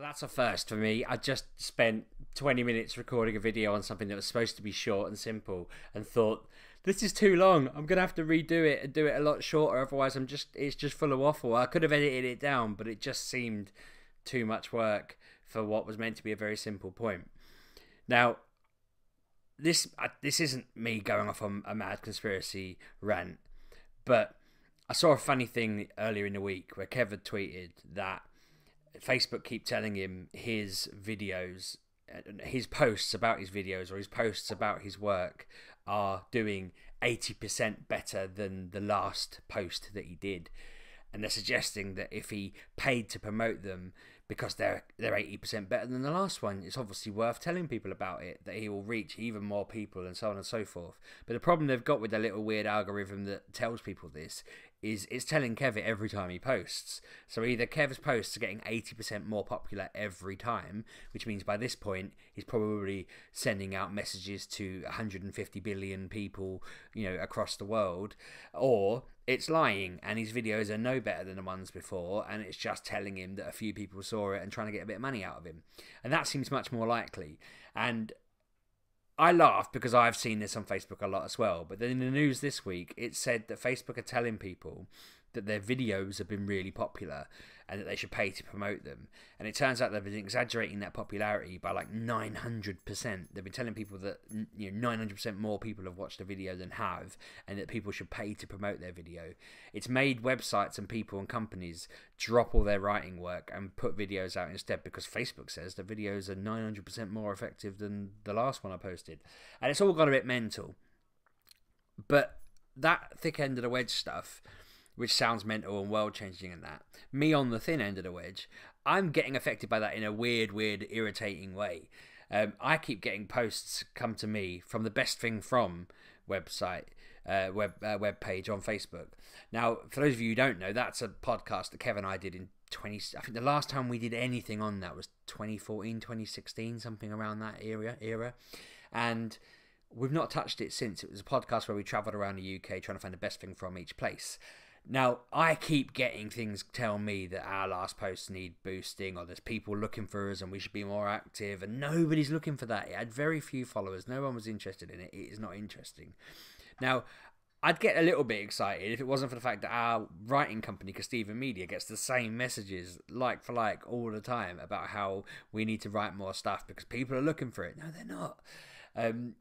Well, that's a first for me. I just spent 20 minutes recording a video on something that was supposed to be short and simple and thought, this is too long. I'm going to have to redo it and do it a lot shorter. Otherwise, it's just full of waffle. I could have edited it down, but it just seemed too much work for what was meant to be a very simple point. Now, this isn't me going off on a mad conspiracy rant, but I saw a funny thing earlier in the week where Kev had tweeted that Facebook keep telling him his videos, his posts about his videos or his posts about his work are doing 80% better than the last post that he did. And they're suggesting that if he paid to promote them because they're 80% better than the last one, it's obviously worth telling people about it, that he will reach even more people and so on and so forth. But the problem they've got with their little weird algorithm that tells people this is it's telling Kev it every time he posts. So either Kev's posts are getting 80% more popular every time, which means by this point he's probably sending out messages to 150 billion people, across the world, or it's lying and his videos are no better than the ones before, and it's just telling him that a few people saw it and trying to get a bit of money out of him. And that seems much more likely. And I laugh because I've seen this on Facebook a lot as well. But then in the news this week, it said that Facebook are telling people that their videos have been really popular and that they should pay to promote them. And it turns out they've been exaggerating that popularity by like 900%. They've been telling people that 900% more people have watched a video than have, and that people should pay to promote their video. It's made websites and people and companies drop all their writing work and put videos out instead, because Facebook says the videos are 900% more effective than the last one I posted. And it's all got a bit mental. But that thick end of the wedge stuff, which sounds mental and world-changing and that, me on the thin end of the wedge, I'm getting affected by that in a weird, irritating way. I keep getting posts come to me from the Best Thing From website, web page on Facebook. Now, for those of you who don't know, that's a podcast that Kevin and I did in I think the last time we did anything on that was 2014, 2016, something around that era. And we've not touched it since. It was a podcast where we travelled around the UK trying to find the best thing from each place. Now, I keep getting things tell me that our last posts need boosting, or there's people looking for us and we should be more active, and nobody's looking for that. It had very few followers. No one was interested in it. It is not interesting. Now, I'd get a little bit excited if it wasn't for the fact that our writing company, Steven Media, gets the same messages, like for like, all the time about how we need to write more stuff because people are looking for it. No, they're not.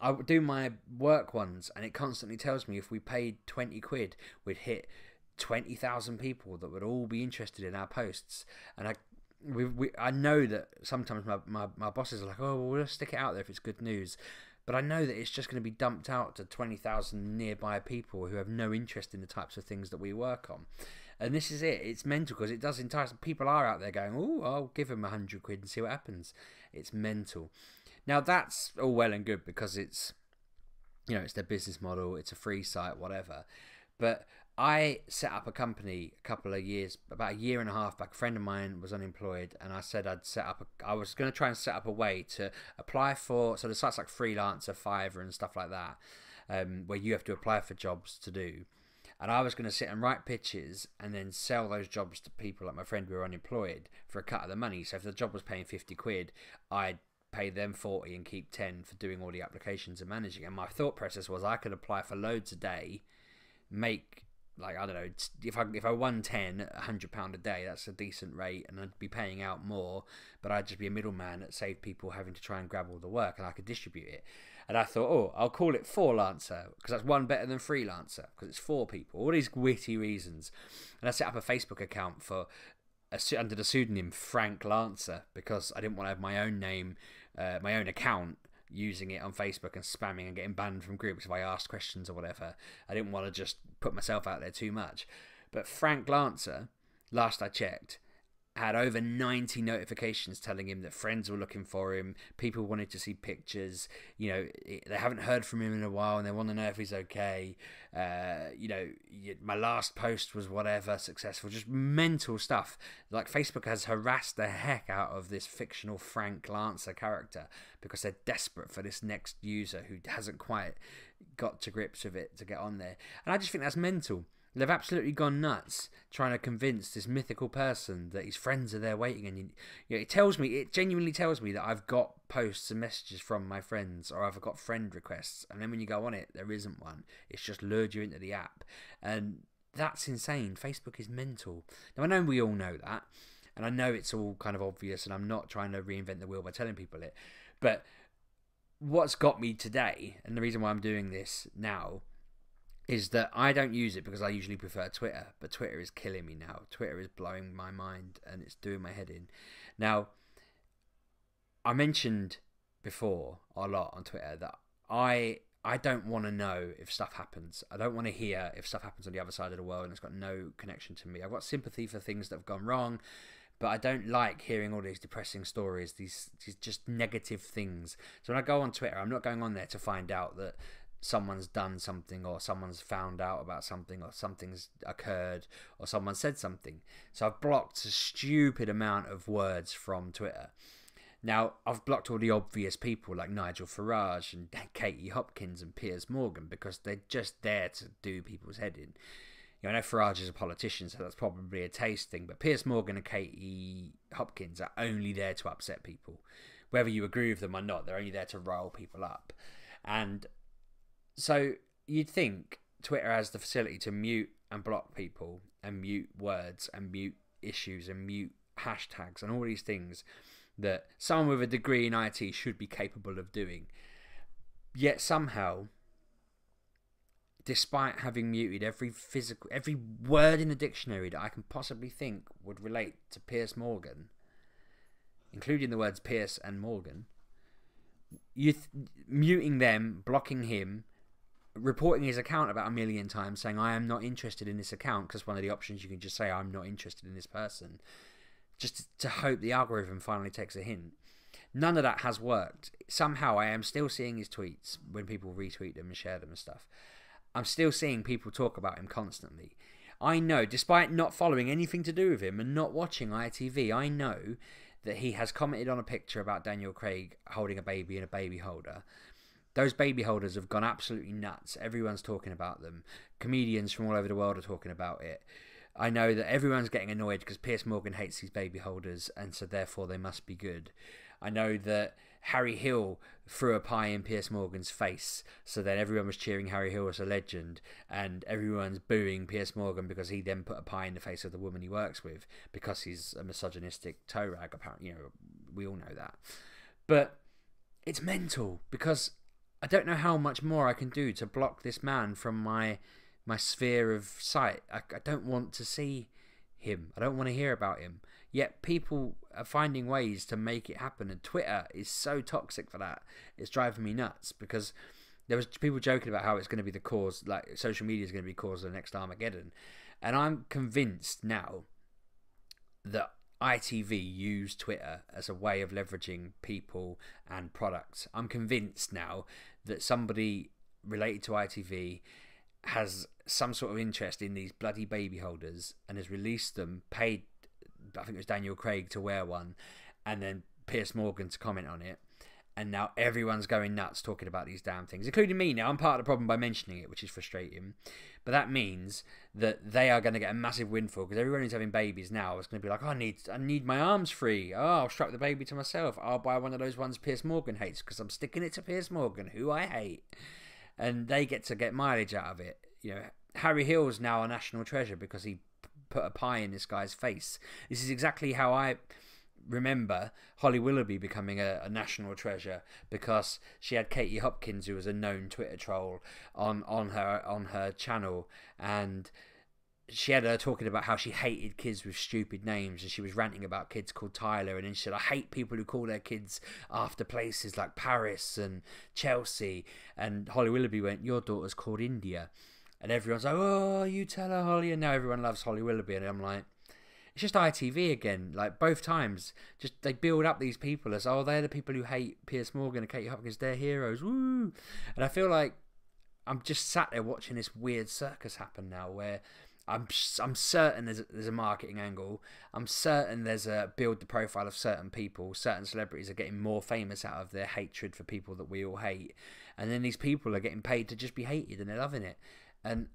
I do my work ones, and it constantly tells me if we paid 20 quid, we'd hit 20,000 people that would all be interested in our posts. And I know that sometimes my bosses are like, oh, well, we'll stick it out there if it's good news. But I know that it's just going to be dumped out to 20,000 nearby people who have no interest in the types of things that we work on. And this is it. It's mental because it does entice. People are out there going, oh, I'll give them 100 quid and see what happens. It's mental. Now, that's all well and good because it's, it's their business model. It's a free site, whatever. But I set up a company about a year and a half back. A friend of mine was unemployed, and I said I was going to try and set up a way to apply for, so the sites like Freelancer, Fiverr and stuff like that, where you have to apply for jobs to do. And I was going to sit and write pitches and then sell those jobs to people like my friend who were unemployed for a cut of the money. So if the job was paying 50 quid, I'd pay them 40 and keep 10 for doing all the applications and managing. And my thought process was I could apply for loads a day, make, like, I don't know, if I won 10, £100 a day, that's a decent rate, and I'd be paying out more, but I'd just be a middleman that saved people having to try and grab all the work, and I could distribute it. And I thought, oh, I'll call it Fourlancer, because that's one better than Freelancer, because it's 4 people. All these witty reasons. And I set up a Facebook account under the pseudonym Frank Lancer, because I didn't want to have my own name, my own account, using it on Facebook and spamming and getting banned from groups if I asked questions or whatever. I didn't want to just put myself out there too much. But Frank Lancer, last I checked, had over 90 notifications telling him that friends were looking for him, people wanted to see pictures, they haven't heard from him in a while and they want to know if he's okay. My last post was whatever, successful, just mental stuff. Like, Facebook has harassed the heck out of this fictional Frank Lancer character because they're desperate for this next user who hasn't quite got to grips with it to get on there. And I just think that's mental. They've absolutely gone nuts trying to convince this mythical person that his friends are there waiting, and it genuinely tells me that I've got posts and messages from my friends, or I've got friend requests, and then when you go on it, there isn't one. It's just lured you into the app, and that's insane. Facebook is mental. Now I know we all know that, and I know it's all kind of obvious, and I'm not trying to reinvent the wheel by telling people it, but what's got me today, and the reason why I'm doing this now, is that I don't use it because I usually prefer Twitter, but Twitter is killing me now. Twitter is blowing my mind and it's doing my head in. Now, I mentioned before a lot on Twitter that I don't want to know if stuff happens. I don't want to hear if stuff happens on the other side of the world and it's got no connection to me. I've got sympathy for things that have gone wrong, but I don't like hearing all these depressing stories, these just negative things. So when I go on Twitter, I'm not going on there to find out that someone's done something, or someone's found out about something, or something's occurred, or someone said something. So I've blocked a stupid amount of words from Twitter. Now, I've blocked all the obvious people like Nigel Farage and Katie Hopkins and Piers Morgan because they're just there to do people's head in. I know Farage is a politician, so that's probably a taste thing, but Piers Morgan and Katie Hopkins are only there to upset people. Whether you agree with them or not, they're only there to rile people up. And so you'd think Twitter has the facility to mute and block people and mute words and mute issues and mute hashtags and all these things that someone with a degree in IT should be capable of doing. Yet somehow, despite having muted every word in the dictionary that I can possibly think would relate to Piers Morgan, including the words Pierce and Morgan, muting them, blocking him, reporting his account about 1 million times, saying I am not interested in this account, because one of the options you can just say I'm not interested in this person, just to hope the algorithm finally takes a hint. None of that has worked. Somehow I am still seeing his tweets when people retweet them and share them and stuff. I'm still seeing people talk about him constantly. I know, despite not following anything to do with him and not watching ITV, I know that he has commented on a picture about Daniel Craig holding a baby in a baby holder. Those baby holders have gone absolutely nuts. Everyone's talking about them. Comedians from all over the world are talking about it. I know that everyone's getting annoyed because Piers Morgan hates these baby holders, and so therefore they must be good. I know that Harry Hill threw a pie in Piers Morgan's face, so then everyone was cheering Harry Hill as a legend, and everyone's booing Piers Morgan because he then put a pie in the face of the woman he works with because he's a misogynistic toe rag. Apparently, we all know that. But it's mental because I don't know how much more I can do to block this man from my sphere of sight. I don't want to see him. I don't want to hear about him. Yet people are finding ways to make it happen, and Twitter is so toxic for that. It's driving me nuts because there was people joking about how it's going to be the cause, like social media is going to be the cause of the next Armageddon, and I'm convinced now that ITV use Twitter as a way of leveraging people and products. I'm convinced now that somebody related to ITV has some sort of interest in these bloody baby holders and has released them, paid, I think it was Daniel Craig to wear one, and then Piers Morgan to comment on it. And now everyone's going nuts talking about these damn things, including me now. I'm part of the problem by mentioning it, which is frustrating. But that means that they are going to get a massive windfall because everyone who's having babies now is going to be like, oh, I need my arms free. Oh, I'll strap the baby to myself. I'll buy one of those ones Piers Morgan hates because I'm sticking it to Piers Morgan, who I hate. And they get to get mileage out of it. Harry Hill's now a national treasure because he put a pie in this guy's face. This is exactly how I remember Holly Willoughby becoming a national treasure because she had Katie Hopkins, who was a known Twitter troll, on her channel, and she had her talking about how she hated kids with stupid names, and she was ranting about kids called Tyler, and then she said, I hate people who call their kids after places like Paris and Chelsea. And Holly Willoughby went, your daughter's called India. And everyone's like, oh, you tell her, Holly. And now everyone loves Holly Willoughby. And I'm like, it's just ITV again. Like, both times, just they build up these people as, oh, they're the people who hate Piers Morgan and Katie Hopkins. They're heroes. Woo! And I feel like I'm just sat there watching this weird circus happen now where I'm certain there's a marketing angle. I'm certain there's a build the profile of certain people. Certain celebrities are getting more famous out of their hatred for people that we all hate. And then these people are getting paid to just be hated and they're loving it. And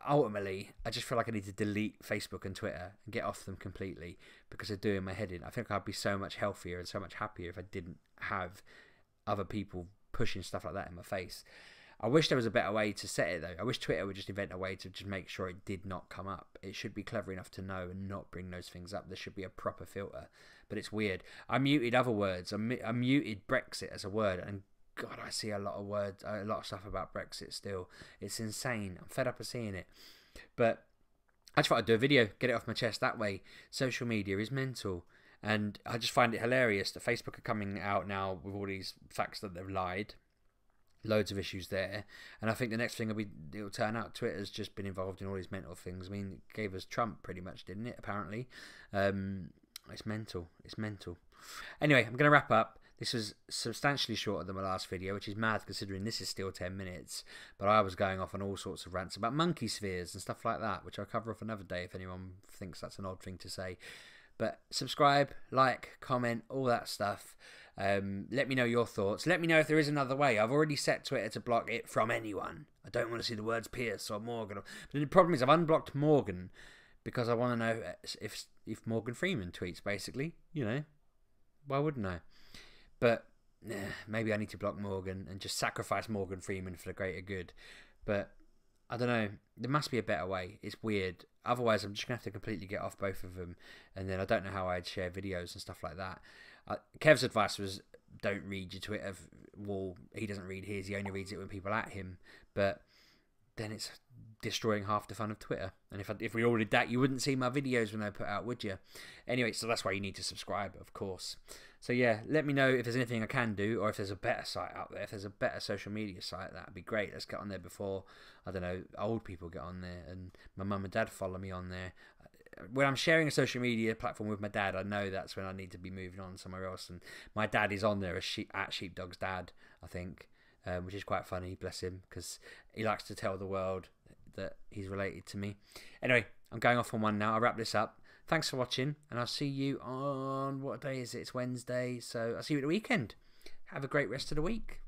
ultimately, I just feel like I need to delete Facebook and Twitter and get off them completely because they're doing my head in. I think I'd be so much healthier and so much happier if I didn't have other people pushing stuff like that in my face. I wish there was a better way to set it, though. I wish Twitter would just invent a way to just make sure it did not come up. It should be clever enough to know and not bring those things up. There should be a proper filter. But it's weird. I muted other words. I muted Brexit as a word, and God, I see a lot of words, a lot of stuff about Brexit still. It's insane. I'm fed up of seeing it. But I just thought I'd do a video, get it off my chest that way. Social media is mental. And I just find it hilarious that Facebook are coming out now with all these facts that they've lied. Loads of issues there, and I think the next thing it'll turn out Twitter's just been involved in all these mental things. I mean, it gave us Trump pretty much, didn't it? Apparently, it's mental. It's mental. Anyway, I'm going to wrap up. This was substantially shorter than my last video, which is mad considering this is still 10 minutes. But I was going off on all sorts of rants about monkey spheres and stuff like that, which I'll cover off another day if anyone thinks that's an odd thing to say. But subscribe, like, comment, all that stuff. Let me know your thoughts. Let me know if there is another way. I've already set Twitter to block it from anyone. I don't want to see the words Pierce or Morgan. But the problem is I've unblocked Morgan because I want to know if Morgan Freeman tweets, basically. You know, why wouldn't I? But maybe I need to block Morgan and just sacrifice Morgan Freeman for the greater good. But I don't know. There must be a better way. It's weird. Otherwise, I'm just going to have to completely get off both of them. And then I don't know how I'd share videos and stuff like that. Kev's advice was don't read your Twitter wall. He doesn't read his. He only reads it when people at him. But then it's destroying half the fun of Twitter. And if we all did that, you wouldn't see my videos when I put out, would you? Anyway, so that's why you need to subscribe, of course. So yeah, let me know if there's anything I can do, or if there's a better site out there. If there's a better social media site, that'd be great. Let's get on there before, I don't know, old people get on there, and my mum and dad follow me on there. When I'm sharing a social media platform with my dad, I know that's when I need to be moving on somewhere else. And my dad is on there at Sheepdog's dad, I think, which is quite funny, bless him, because he likes to tell the world that he's related to me. Anyway, I'm going off on one now. I'll wrap this up. Thanks for watching, and I'll see you on, what day is it? It's Wednesday, so I'll see you at the weekend. Have a great rest of the week.